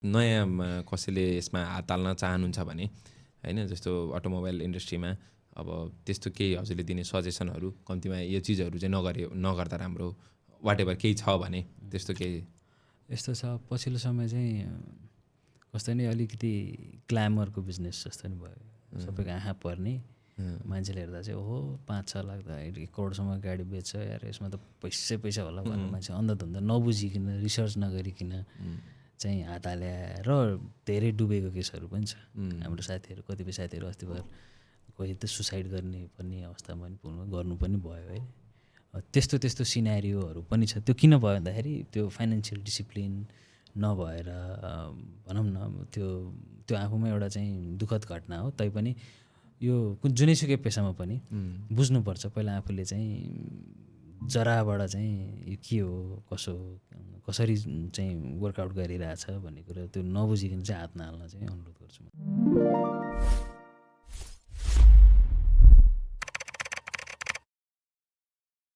नयाँ कसैले यसमा हात हाल्न चाहनुहुन्छ भने हैन, जस्तो अटोमोबाइल इन्डस्ट्रीमा अब त्यस्तो केही हजुरले दिने सजेसनहरू, कम्तीमा यो चिजहरू चाहिँ नगर्दा राम्रो, वाटेभर केही छ भने त्यस्तो केही? यस्तो छ, पछिल्लो समय चाहिँ कस्तो नि अलिकति ग्ल्यामरको बिजनेस जस्तो नि भयो। सबैको आँखा पर्ने, मान्छेले हेर्दा चाहिँ ओहो 5-6 लाख त 1 करोडसम्म गाडी बेच्छ यार, यसमा त पैसा होला भनेर मान्छे अन्धधुन्ध नबुझिकन, रिसर्च नगरिकन चाहिँ हात हाले र धेरै डुबेको केसहरू पनि छ। हाम्रो साथीहरू, कतिपय साथीहरू अस्ति भर कोही त सुसाइड गर्ने पनि अवस्थामा पनि गर्नु पनि भयो है। त्यस्तो सिनारियोहरू पनि छ। त्यो किन भयो भन्दाखेरि त्यो फाइनेन्सियल डिसिप्लिन नभएर भनौँ न, त्यो आफूमा एउटा चाहिँ दुःखद घटना हो। तैपनि यो जुनैसुकै पेसामा पनि बुझ्नुपर्छ पहिला आफूले चाहिँ जराबाट चाहिँ यो के हो, कसरी चाहिँ वर्कआउट गरिरहेछ भन्ने कुरा त्यो नबुझिकन चाहिँ हात नहाल्न चाहिँ अनुरोध गर्छु म।